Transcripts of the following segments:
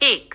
1.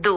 2.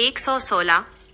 116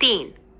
3.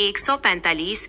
145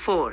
4.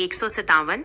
157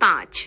5.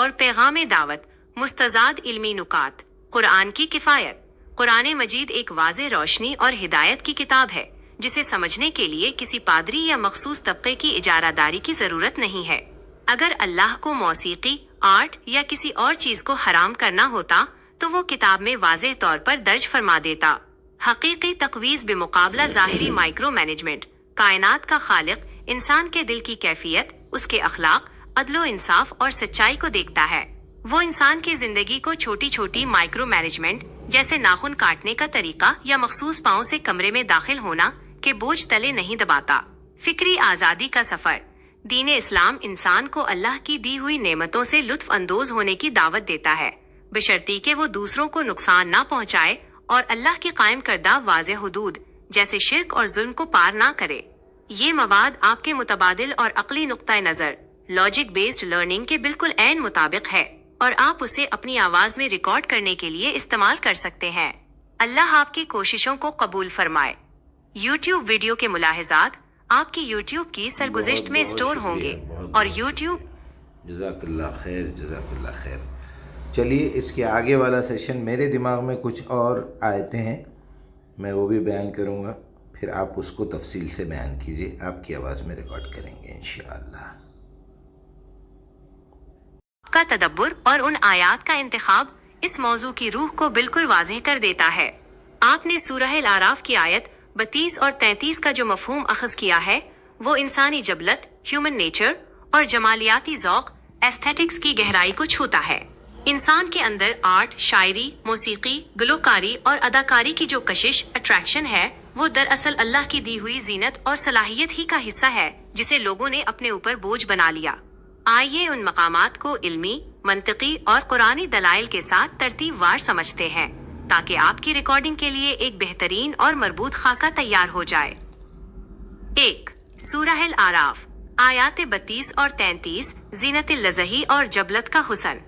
اور پیغام دعوت مستزاد علمی نکات۔ قرآن کی کفایت۔ قرآن مجید ایک واضح روشنی اور ہدایت کی کتاب ہے جسے سمجھنے کے لیے کسی پادری یا مخصوص طبقے کی اجارہ داری کی ضرورت نہیں ہے۔ اگر اللہ کو موسیقی، آرٹ یا کسی اور چیز کو حرام کرنا ہوتا تو وہ کتاب میں واضح طور پر درج فرما دیتا۔ حقیقی تقویض بمقابلہ ظاہری مائکرو مینجمنٹ۔ کائنات کا خالق انسان کے دل کی کیفیت، اس کے اخلاق، عدل و انصاف اور سچائی کو دیکھتا ہے۔ وہ انسان کی زندگی کو چھوٹی چھوٹی مائکرو مینجمنٹ جیسے ناخن کاٹنے کا طریقہ یا مخصوص پاؤں سے کمرے میں داخل ہونا کے بوجھ تلے نہیں دباتا۔ فکری آزادی کا سفر۔ دین اسلام انسان کو اللہ کی دی ہوئی نعمتوں سے لطف اندوز ہونے کی دعوت دیتا ہے، بشرطی کہ وہ دوسروں کو نقصان نہ پہنچائے اور اللہ کی قائم کردہ واضح حدود جیسے شرک اور ظلم کو پار نہ کرے۔ یہ مواد آپ کے متبادل اور عقلی نقطۂ نظر لاجک بیسڈ لرننگ کے بالکل عین مطابق ہے اور آپ اسے اپنی آواز میں ریکارڈ کرنے کے لیے استعمال کر سکتے ہیں۔ اللہ آپ کی کوششوں کو قبول فرمائے۔ یوٹیوب ویڈیو کے ملاحظات آپ کی یوٹیوب کی سرگزشت میں اسٹور ہوں گے اور یوٹیوب۔ جزاک اللہ خیر، جزاک اللہ خیر۔ چلیے اس کے آگے والا سیشن میرے دماغ میں کچھ اور آیتیں ہیں، میں وہ بھی بیان کروں گا، پھر آپ اس کو تفصیل سے بیان کیجیے، آپ کی آواز میں ریکارڈ کریں گے انشاءاللہ۔ کا تدبر اور ان آیات کا انتخاب اس موضوع کی روح کو بالکل واضح کر دیتا ہے۔ آپ نے سورہ الاعراف کی آیت 32 اور 33 کا جو مفہوم اخذ کیا ہے وہ انسانی جبلت، ہیومن نیچر اور جمالیاتی ذوق، ایستھیٹکس کی گہرائی کو چھوتا ہے۔ انسان کے اندر آرٹ، شاعری، موسیقی، گلوکاری اور اداکاری کی جو کشش، اٹریکشن ہے، وہ دراصل اللہ کی دی ہوئی زینت اور صلاحیت ہی کا حصہ ہے جسے لوگوں نے اپنے اوپر بوجھ بنا لیا۔ آئیے ان مقامات کو علمی، منطقی اور قرآنی دلائل کے ساتھ ترتیب وار سمجھتے ہیں تاکہ آپ کی ریکارڈنگ کے لیے ایک بہترین اور مربوط خاکہ تیار ہو جائے۔ 1. سورہ الاعراف، آیات 32 اور 33، زینت اللذہی اور جبلت کا حسن۔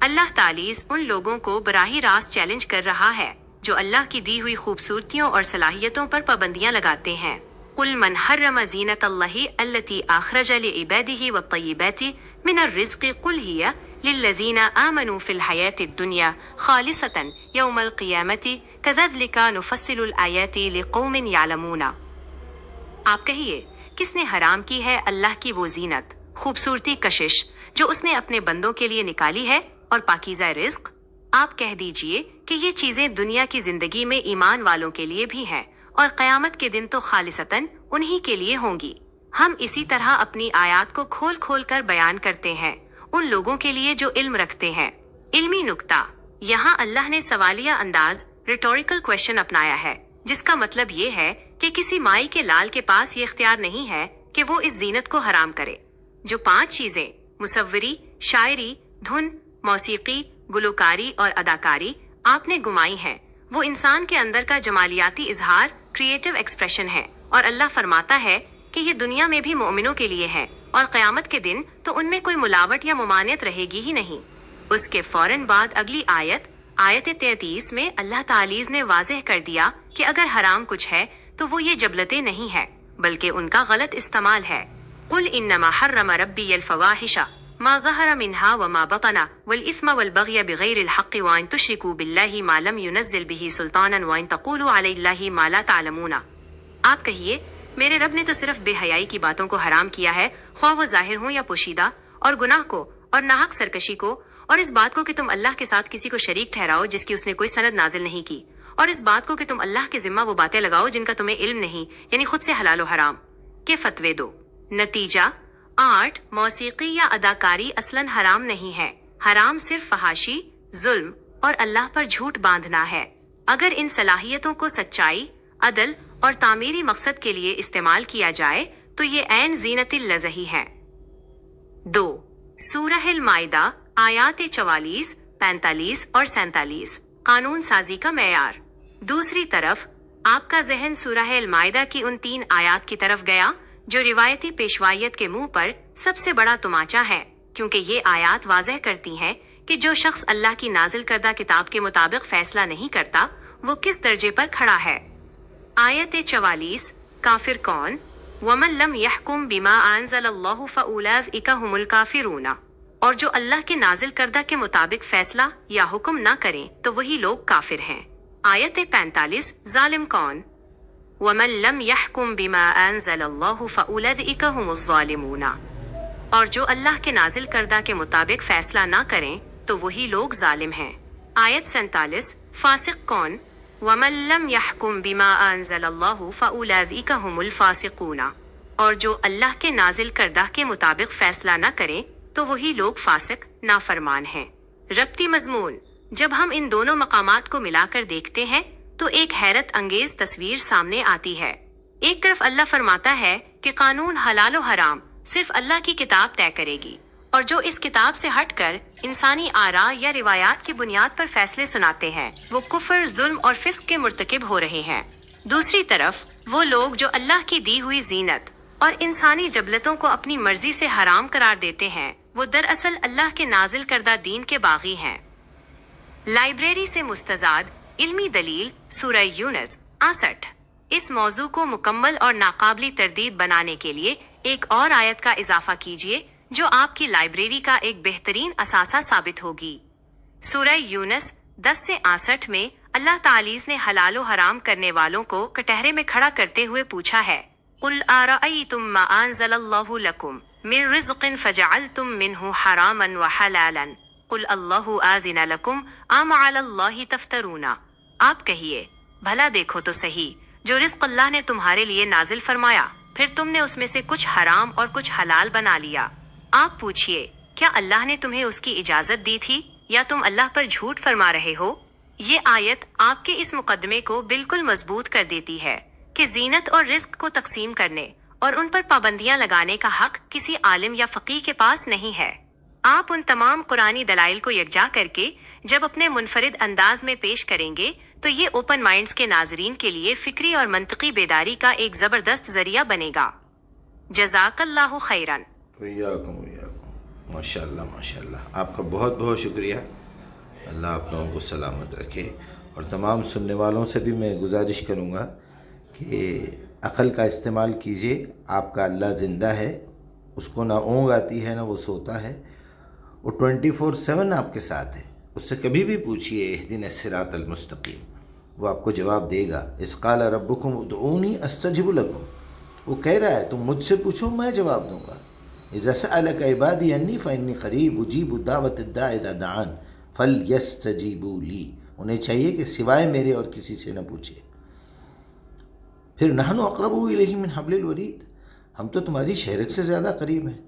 اللہ تعالیٰ ان لوگوں کو براہ راست چیلنج کر رہا ہے جو اللہ کی دی ہوئی خوبصورتیوں اور صلاحیتوں پر پابندیاں لگاتے ہیں۔ قل من حرم زینت اللہ التی اخرج لعباده والطیبات من الرزق قل ہی للذین آمنوا فی الحیاة الدنیا خالصة یوم القیامت کذلک نفصل الآیات لقوم یعلمون۔ آپ کہیے، کس نے حرام کی ہے اللہ کی وہ زینت، خوبصورتی، کشش جو اس نے اپنے بندوں کے لیے نکالی ہے اور پاکیزہ رزق؟ آپ کہہ دیجئے کہ یہ چیزیں دنیا کی زندگی میں ایمان والوں کے لیے بھی ہیں اور قیامت کے دن تو خالصتاً انہی کے لیے ہوں گی۔ ہم اسی طرح اپنی آیات کو کھول کھول کر بیان کرتے ہیں ان لوگوں کے لیے جو علم رکھتے ہیں۔ علمی نکتہ، یہاں اللہ نے سوالیہ انداز، ریٹوریکل کویشچن اپنایا ہے، جس کا مطلب یہ ہے کہ کسی مائی کے لال کے پاس یہ اختیار نہیں ہے کہ وہ اس زینت کو حرام کرے۔ جو 5 چیزیں مصوری، شاعری، دھن، موسیقی، گلوکاری اور اداکاری آپ نے گمائی ہیں، وہ انسان کے اندر کا جمالیاتی اظہار، کریٹو ایکسپریشن ہے، اور اللہ فرماتا ہے کہ یہ دنیا میں بھی مومنوں کے لیے ہے اور قیامت کے دن تو ان میں کوئی ملاوٹ یا ممانعت رہے گی ہی نہیں۔ اس کے فوراً بعد اگلی آیت 33 میں اللہ تعالیٰ نے واضح کر دیا کہ اگر حرام کچھ ہے تو وہ یہ جبلتیں نہیں ہے بلکہ ان کا غلط استعمال ہے۔ قل انما حرم ربی الفواحش ما ظهر منها وما بطن والإثم والبغي بغير الحق وأن تشركوا بالله ما لم ينزل به سلطانا وأن تقولوا على الله ما لا تعلمون۔ آپ کہیے، میرے رب نے تو صرف بے حیائی کی باتوں کو حرام کیا ہے، خواہ وہ ظاہر ہوں یا پوشیدہ، اور گناہ کو اور ناحق سرکشی کو، اور اس بات کو کہ تم اللہ کے ساتھ کسی کو شریک ٹھہراؤ جس کی اس نے کوئی سند نازل نہیں کی، اور اس بات کو کہ تم اللہ کے ذمہ وہ باتیں لگاؤ جن کا تمہیں علم نہیں، یعنی خود سے حلال و حرام کے فتوے دو۔ نتیجہ، آرٹ، موسیقی یا اداکاری اصلاً حرام نہیں ہے، حرام صرف فحاشی، ظلم اور اللہ پر جھوٹ باندھنا ہے۔ اگر ان صلاحیتوں کو سچائی، عدل اور تعمیری مقصد کے لیے استعمال کیا جائے تو یہ عین زینت اللذہی ہے۔ 2. سورہ المائدہ، آیات 44، 45 اور 47، قانون سازی کا معیار۔ دوسری طرف آپ کا ذہن سورہ المائدہ کی ان 3 آیات کی طرف گیا جو روایتی پیشوائیت کے منہ پر سب سے بڑا تماچا ہے، کیونکہ یہ آیات واضح کرتی ہیں کہ جو شخص اللہ کی نازل کردہ کتاب کے مطابق فیصلہ نہیں کرتا وہ کس درجے پر کھڑا ہے۔ آیت 44، کافر کون؟ وَمَن لَّمْ يَحْكُم بِمَا أَنزَلَ اللَّهُ فَأُولَٰئِكَ هُمُ الْكَافِرُونَ۔ اور جو اللہ کے نازل کردہ کے مطابق فیصلہ یا حکم نہ کریں تو وہی لوگ کافر ہیں۔ آیت 45 ظالم کون؟ وَمَن لَّمْ يَحْكُم بِمَا أَنزَلَ اللَّهُ فَأُولَٰئِكَ هُمُ الظَّالِمُونَ، اور جو اللہ کے نازل کردہ کے مطابق فیصلہ نہ کریں تو وہی لوگ ظالم ہیں۔ آیت 47 فاسق کون؟ وَمَن لَّمْ يَحْكُم بِمَا أَنزَلَ اللَّهُ فَأُولَٰئِكَ هُمُ الْفَاسِقُونَ، اور جو اللہ کے نازل کردہ کے مطابق فیصلہ نہ کریں تو وہی لوگ فاسق نافرمان ہیں۔ ربطی مضمون: جب ہم ان دونوں مقامات کو ملا کر دیکھتے ہیں تو ایک حیرت انگیز تصویر سامنے آتی ہے۔ ایک طرف اللہ فرماتا ہے کہ قانون حلال و حرام صرف اللہ کی کتاب طے کرے گی، اور جو اس کتاب سے ہٹ کر انسانی آراء یا روایات کی بنیاد پر فیصلے سناتے ہیں وہ کفر، ظلم اور فسق کے مرتکب ہو رہے ہیں۔ دوسری طرف وہ لوگ جو اللہ کی دی ہوئی زینت اور انسانی جبلتوں کو اپنی مرضی سے حرام قرار دیتے ہیں وہ دراصل اللہ کے نازل کردہ دین کے باغی ہیں۔ لائبریری سے مستزاد علمی دلیل سورہ یونس 68۔ اس موضوع کو مکمل اور ناقابل تردید بنانے کے لیے ایک اور آیت کا اضافہ کیجیے جو آپ کی لائبریری کا ایک بہترین اثاثہ ثابت ہوگی۔ سورہ یونس 10 سے 68 میں اللہ تعالی نے حلال و حرام کرنے والوں کو کٹہرے میں کھڑا کرتے ہوئے پوچھا ہے، قُلْ أَرَأَيْتُمْ مَا أَنزَلَ اللَّهُ لَكُمْ مِن رِزْقٍ فَجَعَلْتُم مِّنْهُ حَرَامًا وَحَلَالًا قُلْ اللَّهُ آذِنَ لَكُمْ أَمْ عَلَى اللَّهِ تَفْتَرُونَ۔ آپ کہیے، بھلا دیکھو تو صحیح، جو رزق اللہ نے تمہارے لیے نازل فرمایا پھر تم نے اس میں سے کچھ حرام اور کچھ حلال بنا لیا۔ آپ پوچھئے، کیا اللہ نے تمہیں اس کی اجازت دی تھی یا تم اللہ پر جھوٹ فرما رہے ہو؟ یہ آیت آپ کے اس مقدمے کو بالکل مضبوط کر دیتی ہے کہ زینت اور رزق کو تقسیم کرنے اور ان پر پابندیاں لگانے کا حق کسی عالم یا فقیہ کے پاس نہیں ہے۔ آپ ان تمام قرآنی دلائل کو یکجا کر کے جب اپنے منفرد انداز میں پیش کریں گے تو یہ اوپن مائنڈز کے ناظرین کے لیے فکری اور منطقی بیداری کا ایک زبردست ذریعہ بنے گا۔ جزاک اللہ خیراً۔ ویاکم ماشاء اللہ ماشاء اللہ، آپ کا بہت بہت شکریہ۔ اللہ آپ لوگوں کو سلامت رکھے، اور تمام سننے والوں سے بھی میں گزارش کروں گا کہ عقل کا استعمال کیجئے۔ آپ کا اللہ زندہ ہے، اس کو نہ اونگ آتی ہے نہ وہ سوتا ہے، وہ 24/7 آپ کے ساتھ ہے۔ اس سے کبھی بھی پوچھئے اہدنا الصراط المستقیم، وہ آپ کو جواب دے گا۔ اذ قال ربکم ادعونی استجب لکم، وہ کہہ رہا ہے تم مجھ سے پوچھو میں جواب دوں گا۔ اذا سألک عبادی انی فانی قریب اجیب دعوت الداع اذا دعان فلیستجیبوا لی، انہیں چاہیے کہ سوائے میرے اور کسی سے نہ پوچھے۔ پھر نحن اقرب الیہ من حبل الورید، ہم تو تمہاری شہرک سے زیادہ قریب ہیں۔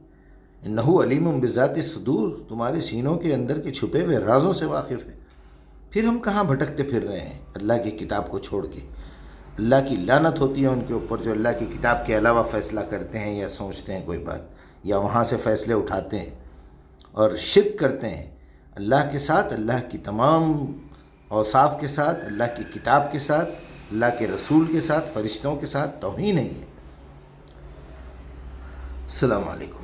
انہ علیم بذات الصدور، تمہارے سینوں کے اندر کے چھپے ہوئے رازوں سے واقف ہے۔ پھر ہم کہاں بھٹکتے پھر رہے ہیں اللہ کی کتاب کو چھوڑ کے؟ اللہ کی لعنت ہوتی ہے ان کے اوپر جو اللہ کی کتاب کے علاوہ فیصلہ کرتے ہیں یا سوچتے ہیں کوئی بات، یا وہاں سے فیصلے اٹھاتے ہیں اور شرک کرتے ہیں اللہ کے ساتھ، اللہ کی تمام اوصاف کے ساتھ، اللہ کی کتاب کے ساتھ، اللہ کے رسول کے ساتھ، فرشتوں کے ساتھ توہین ہے۔ السلام علیکم۔